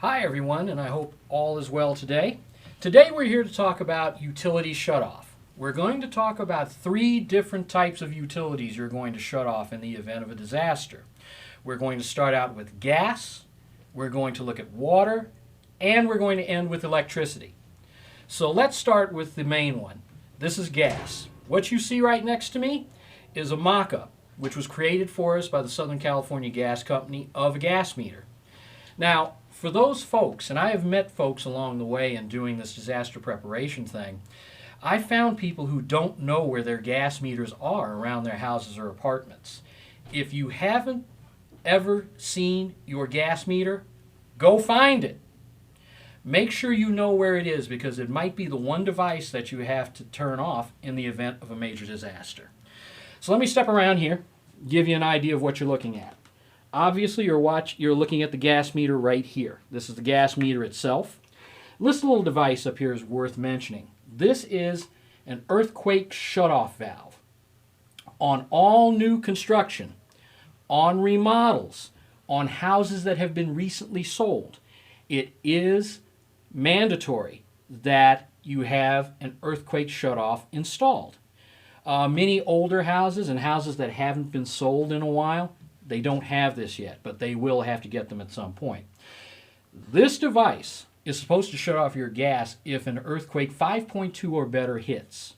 Hi everyone, and I hope all is well today. Today we're here to talk about utility shutoff. We're going to talk about three different types of utilities you're going to shut off in the event of a disaster. We're going to start out with gas, we're going to look at water, and we're going to end with electricity. So let's start with the main one. This is gas. What you see right next to me is a mock-up, which was created for us by the Southern California Gas Company of a gas meter. Now, for those folks, and I have met folks along the way in doing this disaster preparation thing, I found people who don't know where their gas meters are around their houses or apartments. If you haven't ever seen your gas meter, go find it. Make sure you know where it is because it might be the one device that you have to turn off in the event of a major disaster. So let me step around here, give you an idea of what you're looking at. Obviously, you're looking at the gas meter right here. This is the gas meter itself. This little device up here is worth mentioning. This is an earthquake shutoff valve. On all new construction, on remodels, on houses that have been recently sold, it is mandatory that you have an earthquake shutoff installed. Many older houses and houses that haven't been sold in a while, they don't have this yet, but they will have to get them at some point. This device is supposed to shut off your gas if an earthquake 5.2 or better hits.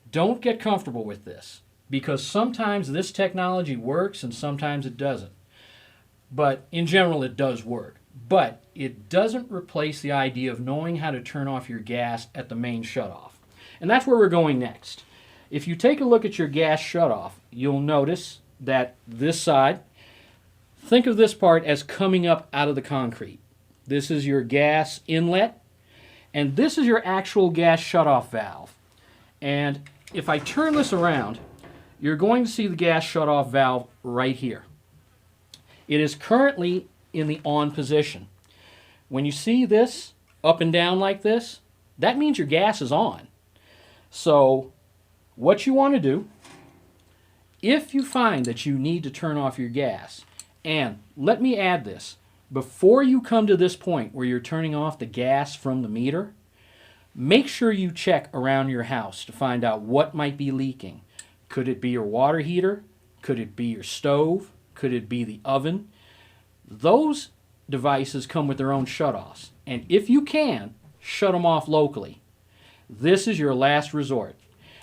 Don't get comfortable with this because sometimes this technology works and sometimes it doesn't. But in general, it does work. But it doesn't replace the idea of knowing how to turn off your gas at the main shutoff. And that's where we're going next. If you take a look at your gas shutoff, you'll notice that this side, think of this part as coming up out of the concrete. This is your gas inlet, and this is your actual gas shutoff valve. And if I turn this around, you're going to see the gas shutoff valve right here. It is currently in the on position. When you see this up and down like this, that means your gas is on. So what you want to do, if you find that you need to turn off your gas, and let me add this, before you come to this point where you're turning off the gas from the meter, make sure you check around your house to find out what might be leaking. Could it be your water heater? Could it be your stove? Could it be the oven? Those devices come with their own shutoffs, and if you can, shut them off locally. This is your last resort.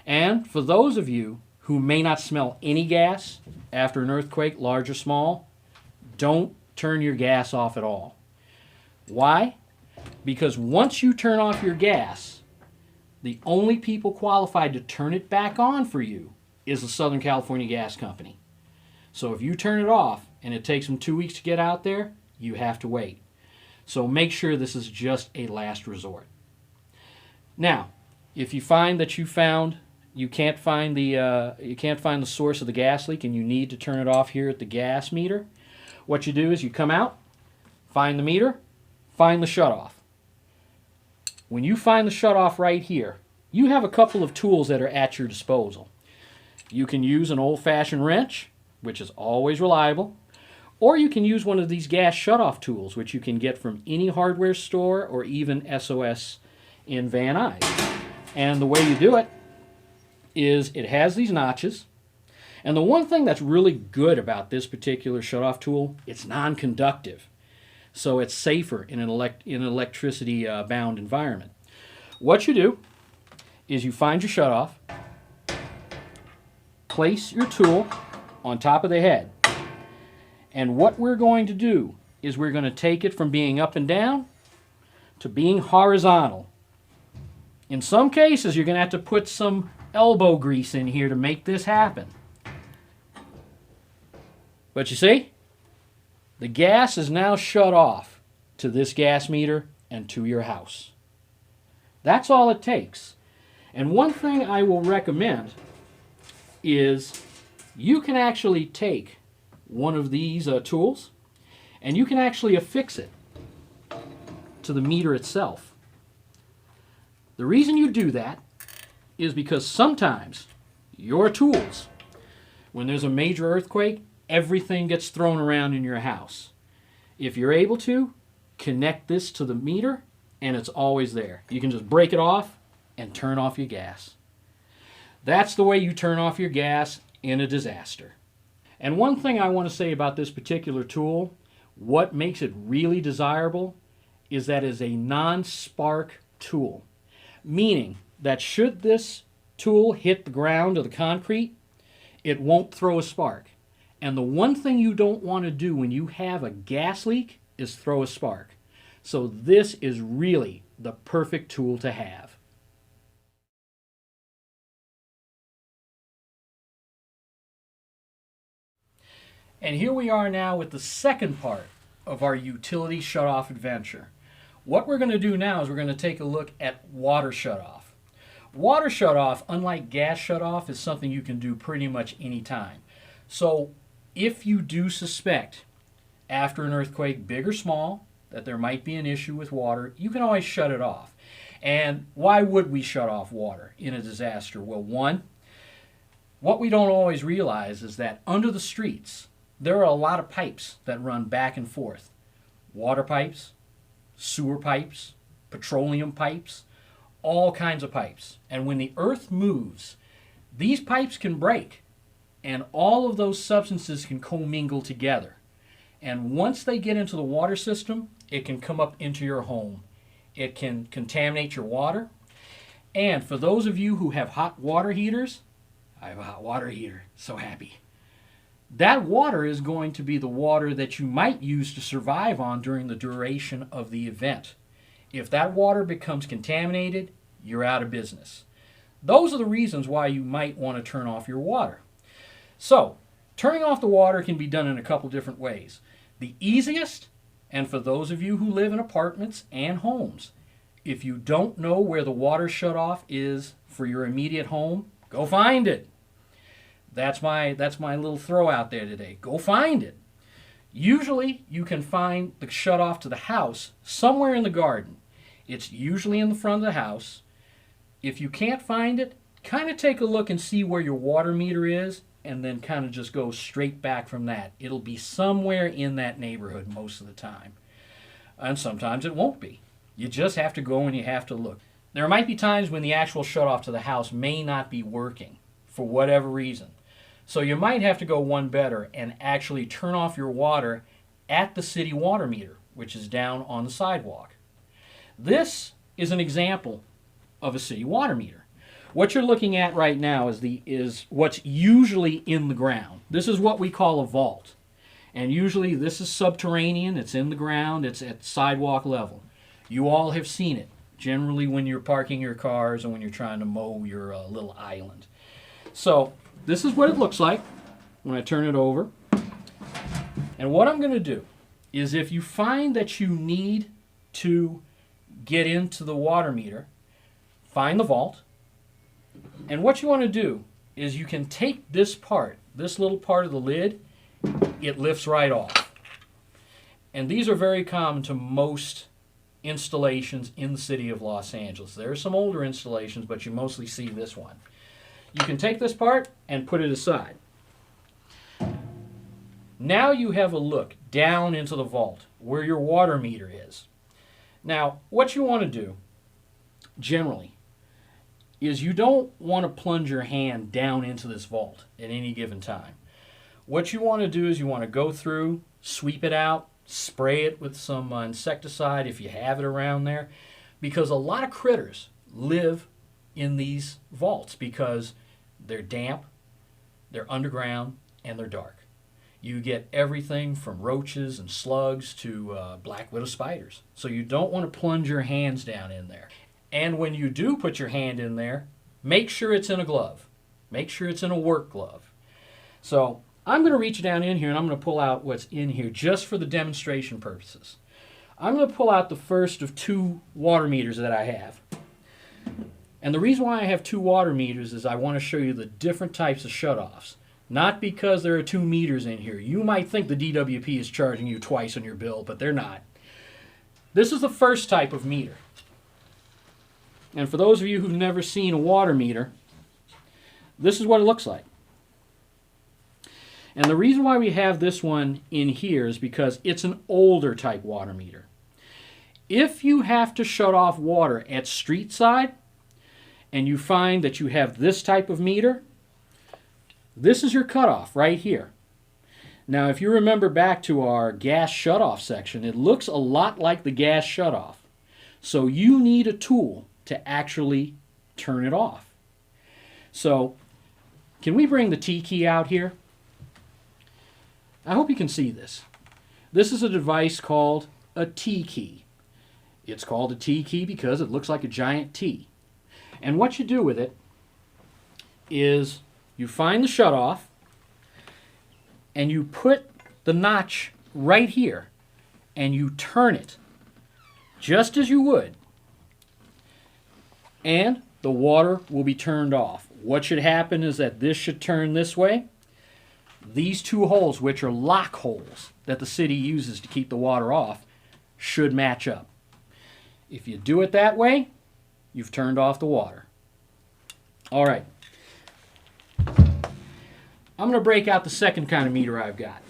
And for those of you who may not smell any gas after an earthquake, large or small, don't turn your gas off at all. Why? Because once you turn off your gas, the only people qualified to turn it back on for you is the Southern California Gas Company. So if you turn it off and it takes them 2 weeks to get out there, you have to wait. So make sure this is just a last resort. Now, if you find that you can't find the source of the gas leak and you need to turn it off here at the gas meter, what you do is you come out, find the meter, find the shutoff. When you find the shutoff right here, you have a couple of tools that are at your disposal. You can use an old-fashioned wrench, which is always reliable, or you can use one of these gas shutoff tools, which you can get from any hardware store or even SOS in Van Nuys. And the way you do it is it has these notches. And the one thing that's really good about this particular shutoff tool, it's non-conductive. So it's safer in an electricity-bound environment. What you do is you find your shutoff, place your tool on top of the head. And what we're going to do is we're going to take it from being up and down to being horizontal. In some cases, you're going to have to put some elbow grease in here to make this happen. But you see, the gas is now shut off to this gas meter and to your house. That's all it takes. And one thing I will recommend is you can actually take one of these tools and you can actually affix it to the meter itself. The reason you do that is because sometimes your tools, when there's a major earthquake, everything gets thrown around in your house. If you're able to, connect this to the meter, and it's always there. You can just break it off and turn off your gas. That's the way you turn off your gas in a disaster. And one thing I want to say about this particular tool, what makes it really desirable is that it's a non-spark tool, meaning that should this tool hit the ground or the concrete, it won't throw a spark. And the one thing you don't want to do when you have a gas leak is throw a spark. So this is really the perfect tool to have. And here we are now with the second part of our utility shutoff adventure. What we're going to do now is we're going to take a look at water shutoff. Water shutoff, unlike gas shutoff, is something you can do pretty much any time. So if you do suspect after an earthquake, big or small, that there might be an issue with water, you can always shut it off. And why would we shut off water in a disaster? Well, one, what we don't always realize is that under the streets, there are a lot of pipes that run back and forth. Water pipes, sewer pipes, petroleum pipes, all kinds of pipes. And when the earth moves, these pipes can break, and all of those substances can commingle together. And once they get into the water system, it can come up into your home. It can contaminate your water. And for those of you who have hot water heaters, I have a hot water heater, so happy. That water is going to be the water that you might use to survive on during the duration of the event. If that water becomes contaminated, you're out of business. Those are the reasons why you might want to turn off your water. So, turning off the water can be done in a couple different ways. The easiest, and for those of you who live in apartments and homes, if you don't know where the water shutoff is for your immediate home, go find it. That's my little throw out there today. Go find it. Usually you can find the shutoff to the house somewhere in the garden. It's usually in the front of the house. If you can't find it, kind of take a look and see where your water meter is, and then kind of just go straight back from that. It'll be somewhere in that neighborhood most of the time. And sometimes it won't be. You just have to go and you have to look. There might be times when the actual shutoff to the house may not be working for whatever reason. So you might have to go one better and actually turn off your water at the city water meter, which is down on the sidewalk. This is an example of a city water meter. What you're looking at right now is what's usually in the ground. This is what we call a vault. And usually this is subterranean, it's in the ground, it's at sidewalk level. You all have seen it, generally when you're parking your cars and when you're trying to mow your little island. So this is what it looks like when I turn it over. And what I'm going to do is if you find that you need to get into the water meter, find the vault. And what you want to do is you can take this part, this little part of the lid, it lifts right off. And these are very common to most installations in the city of Los Angeles. There are some older installations, but you mostly see this one. You can take this part and put it aside. Now you have a look down into the vault where your water meter is. Now, what you want to do, generally, is you don't want to plunge your hand down into this vault at any given time. What you want to do is you want to go through, sweep it out, spray it with some insecticide if you have it around there, because a lot of critters live in these vaults because they're damp, they're underground, and they're dark. You get everything from roaches and slugs to black widow spiders. So you don't want to plunge your hands down in there. And when you do put your hand in there, make sure it's in a glove. Make sure it's in a work glove. So I'm going to reach down in here and I'm going to pull out what's in here just for the demonstration purposes. I'm going to pull out the first of two water meters that I have. And the reason why I have two water meters is I want to show you the different types of shutoffs. Not because there are 2 meters in here. You might think the DWP is charging you twice on your bill, but they're not. This is the first type of meter. And for those of you who've never seen a water meter, this is what it looks like. And the reason why we have this one in here is because it's an older type water meter. If you have to shut off water at street side and you find that you have this type of meter, this is your cutoff right here. Now, if you remember back to our gas shutoff section, it looks a lot like the gas shutoff. So you need a tool to actually turn it off. So, can we bring the T key out here? I hope you can see this. This is a device called a T key. It's called a T key because it looks like a giant T. And what you do with it is you find the shutoff and you put the notch right here and you turn it just as you would, and the water will be turned off. What should happen is that this should turn this way. These two holes, which are lock holes that the city uses to keep the water off, should match up. If you do it that way, you've turned off the water. All right. I'm going to break out the second kind of meter I've got.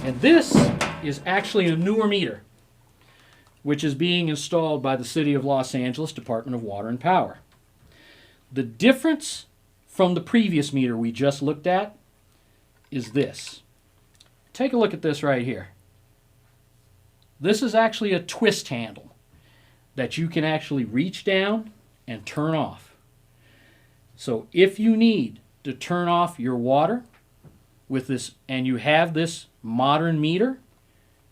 And this is actually a newer meter, which is being installed by the City of Los Angeles Department of Water and Power. The difference from the previous meter we just looked at is this. Take a look at this right here. This is actually a twist handle that you can actually reach down and turn off. So if you need to turn off your water with this, and you have this modern meter,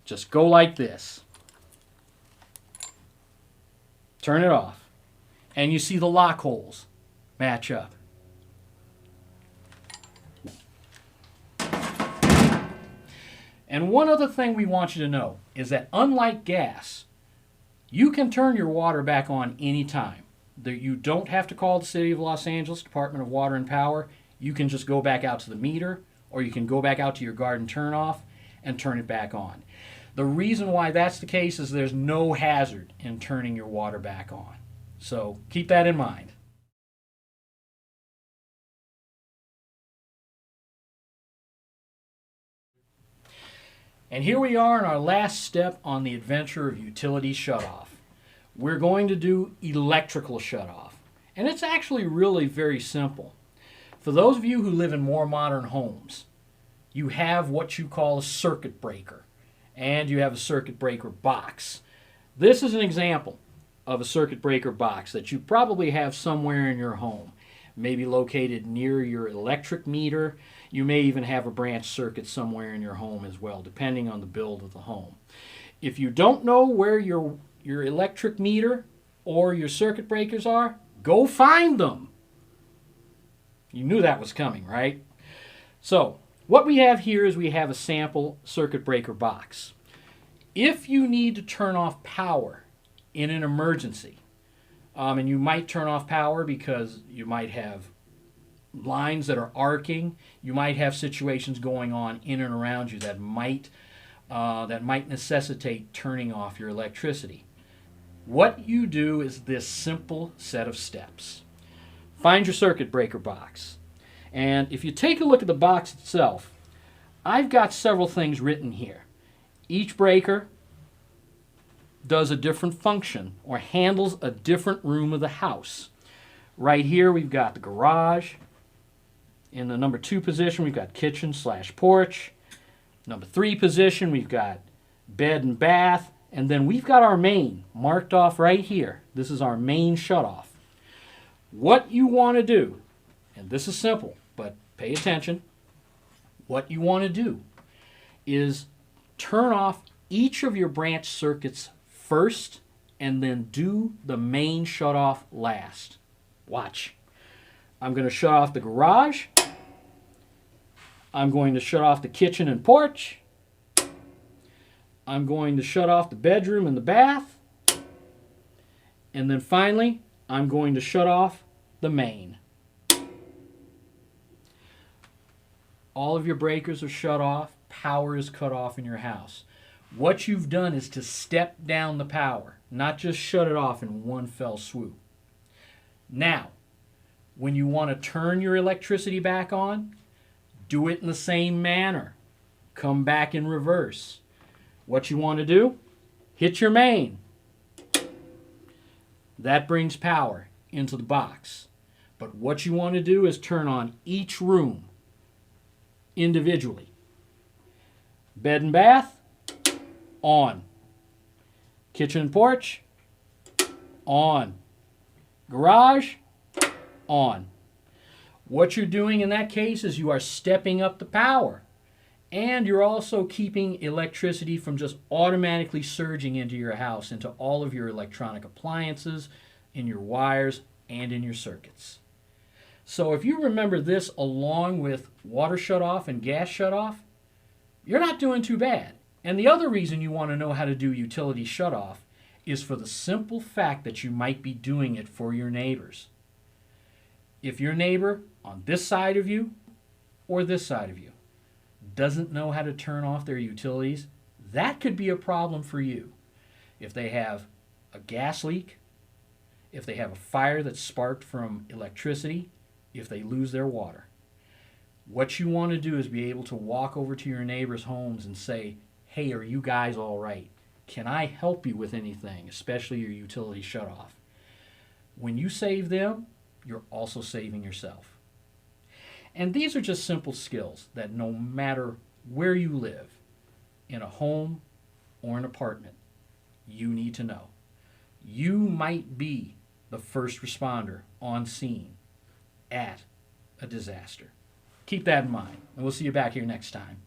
just go like this. Turn it off. And you see the lock holes match up. And one other thing we want you to know is that unlike gas, you can turn your water back on anytime. You don't have to call the City of Los Angeles Department of Water and Power. You can just go back out to the meter, or you can go back out to your garden turnoff and turn it back on. The reason why that's the case is there's no hazard in turning your water back on. So keep that in mind. And here we are in our last step on the adventure of utility shutoff. We're going to do electrical shutoff. And it's actually really very simple. For those of you who live in more modern homes, you have what you call a circuit breaker. And you have a circuit breaker box. This is an example of a circuit breaker box that you probably have somewhere in your home. Maybe located near your electric meter. You may even have a branch circuit somewhere in your home as well, depending on the build of the home. If you don't know where your electric meter or your circuit breakers are, go find them. You knew that was coming, right? So, what we have here is we have a sample circuit breaker box. If you need to turn off power in an emergency, and you might turn off power because you might have lines that are arcing, you might have situations going on in and around you that might necessitate turning off your electricity. What you do is this simple set of steps. Find your circuit breaker box. And if you take a look at the box itself, I've got several things written here. Each breaker does a different function or handles a different room of the house. Right here we've got the garage. In the number 2 position we've got kitchen/porch. Number 3 position we've got bed and bath. And then we've got our main marked off right here. This is our main shutoff. What you want to do, and this is simple, but pay attention. What you want to do is turn off each of your branch circuits first and then do the main shutoff last. Watch. I'm going to shut off the garage. I'm going to shut off the kitchen and porch. I'm going to shut off the bedroom and the bath. And then finally, I'm going to shut off the main. All of your breakers are shut off. Power is cut off in your house. What you've done is to step down the power, not just shut it off in one fell swoop. Now, when you want to turn your electricity back on, do it in the same manner. Come back in reverse. What you want to do, hit your main. That brings power into the box. But what you want to do is turn on each room individually. Bed and bath, on. Kitchen and porch, on. Garage, on. What you're doing in that case is you are stepping up the power. And you're also keeping electricity from just automatically surging into your house, into all of your electronic appliances, in your wires, and in your circuits. So if you remember this along with water shutoff and gas shutoff, you're not doing too bad. And the other reason you want to know how to do utility shutoff is for the simple fact that you might be doing it for your neighbors. If your neighbor on this side of you or this side of you doesn't know how to turn off their utilities, that could be a problem for you. If they have a gas leak, if they have a fire that's sparked from electricity, if they lose their water. What you want to do is be able to walk over to your neighbors' homes and say, hey, are you guys all right? Can I help you with anything, especially your utility shutoff? When you save them, you're also saving yourself. And these are just simple skills that no matter where you live, in a home or an apartment, you need to know. You might be the first responder on scene at a disaster. Keep that in mind, and we'll see you back here next time.